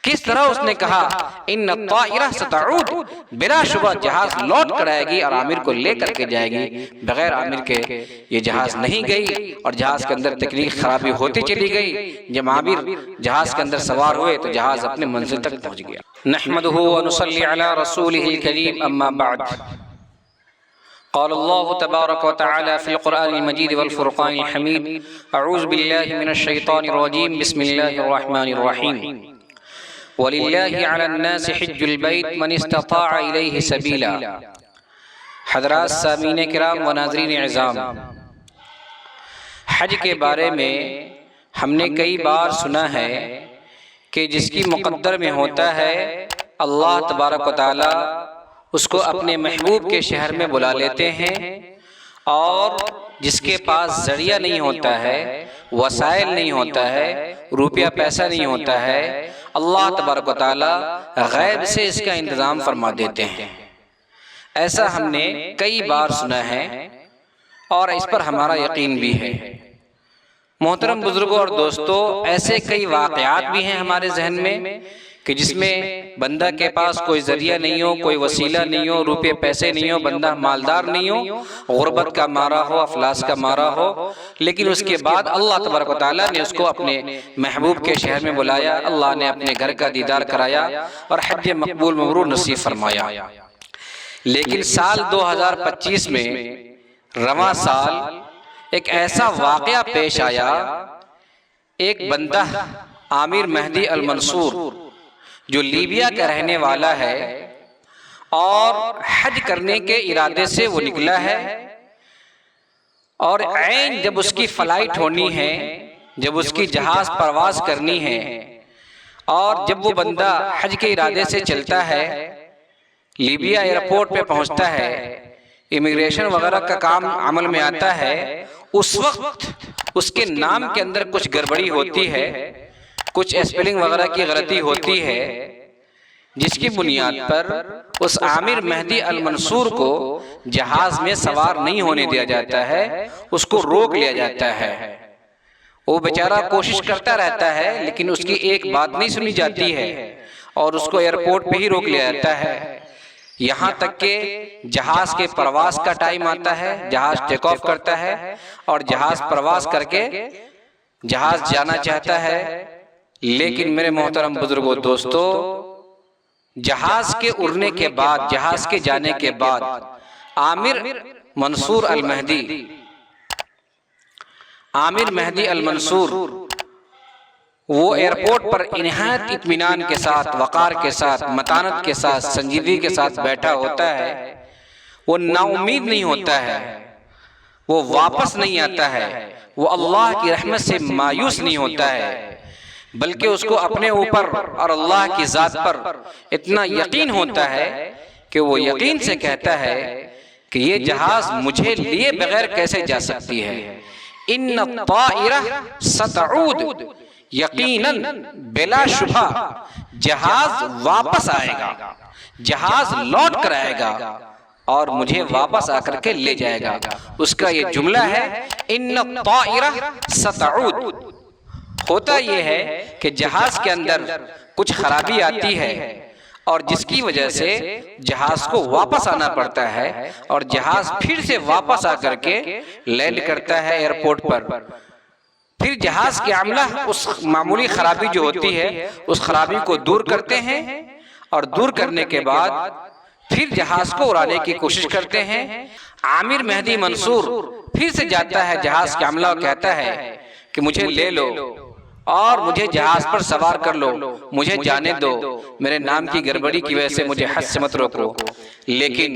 کس طرح اس نے کہا ان الطائرہ ستعود، بلا شبہ جہاز لوٹ کر آئے گی اور عامر کو لے کر کے جائے گی، بغیر عامر کے یہ جہاز نہیں گئی، اور جہاز کے اندر تکنیکی خرابی ہوتی چلی گئی۔ جب عامر جہاز کے اندر سوار ہوئے تو جہاز اپنے منزل تک پہنچ گیا۔ نحمدہ ونصلی علی رسولہ الکریم، اما بعد، قال الله تبارك وتعالى في القرآن المجيد والفرقان الحميد، أعوذ بالله من الشيطان الرجيم، بسم الله الرحمن الرحيم، وَلِلَّهِ عَلَى النَّاسِ حِجُّ الْبَيْتِ مَنِ اسْتَطَاعَ إِلَيْهِ سَبِيلًا۔ حضرات سامعین کرام و ناظرین اعظام، حج کے بارے میں ہم نے کئی بار سنا ہے کہ جس کی مقدر میں ہوتا ہے اللہ تبارک و تعالی اس کو اپنے محبوب کے شہر میں بلا لیتے ہیں، اور جس کے پاس ذریعہ نہیں ہوتا ہے، وسائل نہیں ہوتا ہے، روپیہ پیسہ نہیں ہوتا ہے، اللہ تبارک و تعالی غیب سے اس کا انتظام فرما دیتے ہیں۔ ایسا ہم نے کئی بار سنا ہے اور اس پر ہمارا یقین بھی ہے۔ محترم بزرگوں اور دوستو، ایسے کئی واقعات بھی ہیں ہمارے ذہن میں کہ جس میں بندہ کے پاس کوئی ذریعہ نہیں ہو، کوئی وسیلہ نہیں ہو، روپے پیسے نہیں ہو، بندہ مالدار نہیں ہو، غربت کا مارا ہو، افلاس کا مارا ہو، لیکن اس کے بعد اللہ تبارک و تعالیٰ نے اس کو اپنے محبوب کے شہر میں بلایا، اللہ نے اپنے گھر کا دیدار کرایا اور حج مقبول مبرور نصیب فرمایا۔ لیکن سال 2025 میں، رواں سال، ایک ایسا واقعہ پیش آیا، ایک بندہ عامر مہدی المنصور جو لیبیا کا رہنے والا ہے اور حج کرنے کے ارادے سے وہ نکلا ہے، اور عین جب اس کی فلائٹ ہونی ہے، جب اس کی جہاز پرواز کرنی ہے، اور جب وہ بندہ حج کے ارادے سے چلتا ہے، لیبیا ایئرپورٹ پہ پہنچتا ہے، امیگریشن وغیرہ کا کام عمل میں آتا ہے، اس وقت اس کے نام کے اندر کچھ گڑبڑی ہوتی ہے، کچھ اسپیلنگ وغیرہ کی غلطی ہوتی ہے، جس کی بنیاد پر اس عامر مہدی المنصور کو جہاز میں سوار نہیں ہونے دیا جاتا ہے، اس کو روک لیا جاتا ہے۔ وہ بیچارہ کوشش کرتا رہتا ہے لیکن اس کی ایک بات نہیں سنی جاتی ہے اور اس کو ایئرپورٹ پہ ہی روک لیا جاتا ہے، یہاں تک کہ جہاز کے پرواز کا ٹائم آتا ہے، جہاز ٹیک آف کرتا ہے اور جہاز پرواز کر کے جہاز جانا چاہتا ہے، لیکن میرے محترم بزرگوں دوستو، جہاز کے اڑنے کے بعد، جہاز کے جانے کے بعد، عامر منصور المہدی، عامر مہدی المنصور وہ ایئرپورٹ پر نہایت اطمینان کے ساتھ، وقار کے ساتھ، متانت کے ساتھ، سنجیدگی کے ساتھ بیٹھا ہوتا ہے، وہ نا امید نہیں ہوتا ہے، وہ واپس نہیں آتا ہے، وہ اللہ کی رحمت سے مایوس نہیں ہوتا ہے، بلکہ اس کو اپنے اوپر اور اللہ کی ذات پر اتنا یقین ہوتا ہے کہ وہ یقین سے کہتا ہے کہ یہ جہاز مجھے لیے بغیر کیسے جا سکتی ہے، ان الطائرہ ستعود، یقیناً بلا شبہ جہاز واپس آئے گا، جہاز لوٹ کر آئے گا اور مجھے واپس آ کر کے لے جائے گا۔ اس کا یہ جملہ ہے ان الطائرہ ستعود۔ ہوتا یہ ہے کہ جہاز کے اندر کچھ خرابی آتی ہے اور جس کی وجہ سے جہاز کو واپس آنا پڑتا ہے، اور جہاز پھر سے واپس آ کر کے لینڈ کرتا ہے ایئرپورٹ پر۔ پھر جہاز کے عملہ اس معمولی خرابی جو ہوتی ہے اس خرابی کو دور کرتے ہیں، اور دور کرنے کے بعد پھر جہاز کو اڑانے کی کوشش کرتے ہیں۔ عامر مہدی منصور پھر سے جاتا ہے جہاز کے عملہ اور کہتا ہے کہ مجھے لے لو اور مجھے جہاز پر سوار کر لو، مجھے جانے دو، میرے نام کی گڑبڑی کی وجہ سے مجھے حج سے مت روکو۔ لیکن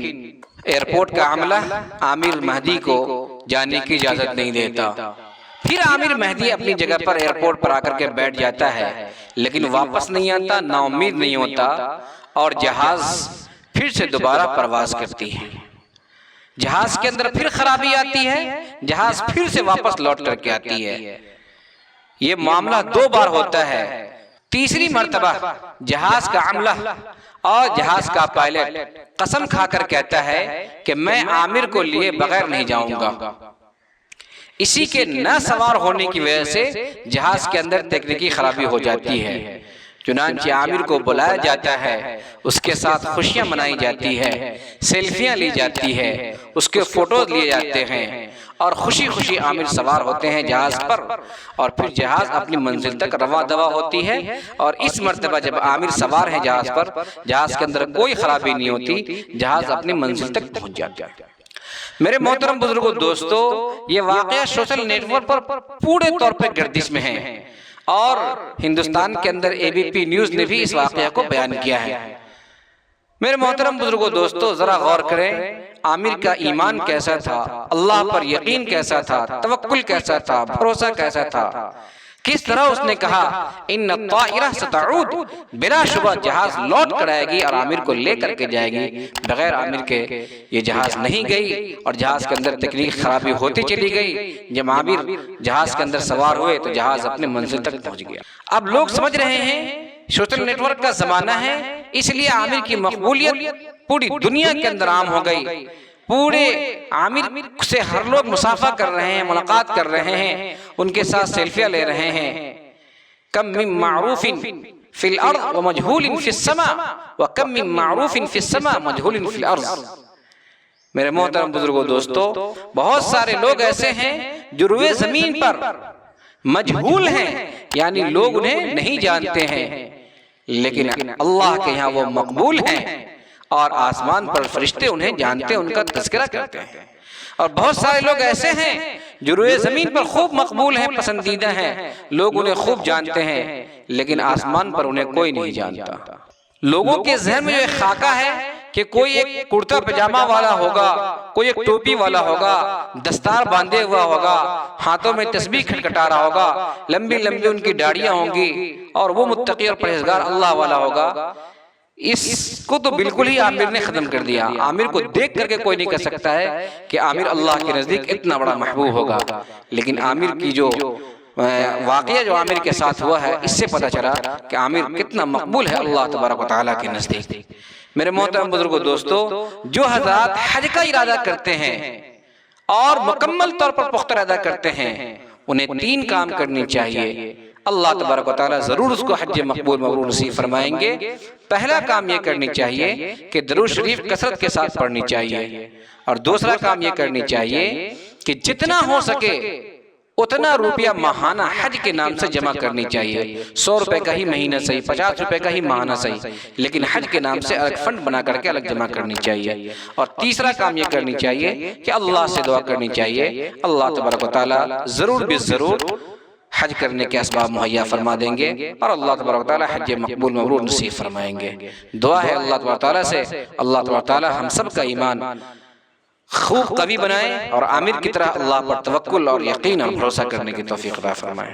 ایئرپورٹ کا عملہ عامر مہدی کو جانے کی اجازت نہیں دیتا۔ پھر عامر مہدی اپنی جگہ پر ایئرپورٹ پر آ کر کے بیٹھ جاتا ہے، لیکن واپس نہیں آتا، نا امید نہیں ہوتا، اور جہاز پھر سے دوبارہ پرواز کرتی ہے۔ جہاز کے اندر پھر خرابی آتی ہے، جہاز پھر سے واپس لوٹ کر کے آتی ہے۔ یہ معاملہ 2 بار ہوتا ہے۔ تیسری مرتبہ جہاز کا عملہ اور جہاز کا پائلٹ قسم کھا کر کہتا ہے کہ میں عامر کو لیے بغیر نہیں جاؤں گا۔ اسی کے نہ سوار ہونے کی وجہ سے جہاز کے اندر تکنیکی خرابی ہو جاتی ہے۔ چنانچہ عامر کو بلایا جاتا ہے، اس کے ساتھ خوشیاں منائی جاتی ہے، سیلفیاں لی جاتی ہے، اس کے فوٹوز لیے جاتے ہیں، اور خوشی خوشی عامر سوار ہوتے ہیں جہاز پر، اور پھر جہاز اپنی منزل تک رواں دواں ہوتی ہے۔ اور اس مرتبہ جب عامر سوار ہیں جہاز پر، جہاز کے اندر کوئی خرابی نہیں ہوتی، جہاز اپنی منزل تک پہنچ جاتا ہے۔ میرے محترم بزرگوں دوستو، یہ واقعہ سوشل نیٹ ورک پر پورے طور پہ گردش میں ہے، اور ہندوستان کے اندر اے بی پی نیوز نے بھی اس واقعہ کو بیان کیا ہے۔ میرے محترم بزرگوں دوستو، ذرا غور کریں، عامر کا ایمان کیسا تھا، اللہ پر یقین کیسا تھا، توکل کیسا تھا، بھروسہ کیسا تھا، کس طرح اس نے کہا ان الطائرہ ستعود، بلا شبہ جہاز لوٹ کر آئے گی اور عامر کو لے کر کے جائے گی۔ بغیر عامر کے یہ جہاز نہیں گئی، اور جہاز کے اندر تکنیکی خرابی ہوتی چلی گئی۔ جب عامر جہاز کے اندر سوار ہوئے تو جہاز اپنے منزل تک پہنچ گیا۔ اب لوگ سمجھ رہے ہیں سوشل نیٹ ورک کا زمانہ ہے، اس لیے عامر کی مقبولیت پوری دنیا کے اندر عام ہو گئی۔ پورے عامر سے ہر لوگ مصافحہ کر رہے ہیں، ملاقات کر رہے ہیں، ان کے ساتھ سیلفیاں لے رہے ہیں۔ کم من معروف فی الارض ومجہول فی السماء، وکم من معروف فی السماء مجہول فی الارض۔ میرے محترم بزرگوں دوستو، بہت سارے لوگ ایسے ہیں جو روئے زمین پر مجہول ہیں، یعنی لوگ انہیں نہیں جانتے ہیں، لیکن اللہ کے یہاں وہ مقبول ہیں، اور آسمان پر فرشتے انہیں جانتے ہیں، ان کا تذکرہ کرتے ہیں۔ اور بہت سارے لوگ ایسے ہیں جو روئے زمین پر خوب مقبول ہیں، پسندیدہ ہیں، لوگ انہیں خوب جانتے ہیں، لیکن آسمان پر انہیں کوئی نہیں جانتا۔ لوگوں کے ذہن میں یہ خاکہ ہے کہ کوئی ایک کرتا پجامہ والا ہوگا، کوئی ایک ٹوپی والا ہوگا، دستار باندھے ہوا ہوگا، ہاتھوں میں تسبیح کھٹکھٹا رہا ہوگا، لمبی لمبی ان کی داڑیاں ہوں گی، اور وہ متقی اور پرہیزگار اللہ والا ہوگا۔ اس کو تو بالکل ہی عامر نے ختم کر دیا۔ عامر کو دیکھ کر کے کوئی نہیں کہہ سکتا ہے کہ عامر اللہ کے نزدیک اتنا بڑا محبوب ہوگا، لیکن عامر کی جو واقعہ جو عامر کے ساتھ ہوا ہے، اس سے پتہ چلا کہ عامر کتنا مقبول ہے اللہ تبارک و تعالیٰ کے نزدیک۔ میرے محترم بزرگوں دوستو، جو حضرات حج کا ارادہ کرتے ہیں اور مکمل طور پر پختہ ارادہ کرتے ہیں، انہیں 3 کام کرنی چاہیے۔ اللہ تبارک و تعالیٰ ضرور اس کو حج مقبول مبرور نصیب فرمائیں گے۔ پہلا کام یہ کرنی چاہیے کہ درود شریف کثرت کے ساتھ پڑھنی چاہیے، اور دوسرا کام یہ کرنی چاہیے کہ جتنا ہو سکے اتنا روپیہ ماہانہ حج کے نام سے جمع کرنی چاہیے۔ 100 روپے کا ہی مہینہ صحیح، 50 روپے کا ہی ماہانہ صحیح، لیکن حج کے نام سے الگ فنڈ بنا کر کے الگ جمع کرنی چاہیے۔ اور تیسرا کام یہ کرنی چاہیے کہ اللہ سے دعا کرنی چاہیے، اللہ تبارک و تعالیٰ ضرور بالضرور حج کرنے کے اسباب مہیا فرما دیں گے، اور اللہ تبارک و تعالیٰ حج مقبول مبرور نصیب فرمائیں گے۔ دعا ہے اللہ تبارک و تعالیٰ سے، اللہ تبارک و تعالیٰ ہم سب کا ایمان خوب قوی بنائے، اور عامر کی طرح اللہ پر توکل اور یقین اور بھروسہ کرنے کی توفیق عطا فرمائے۔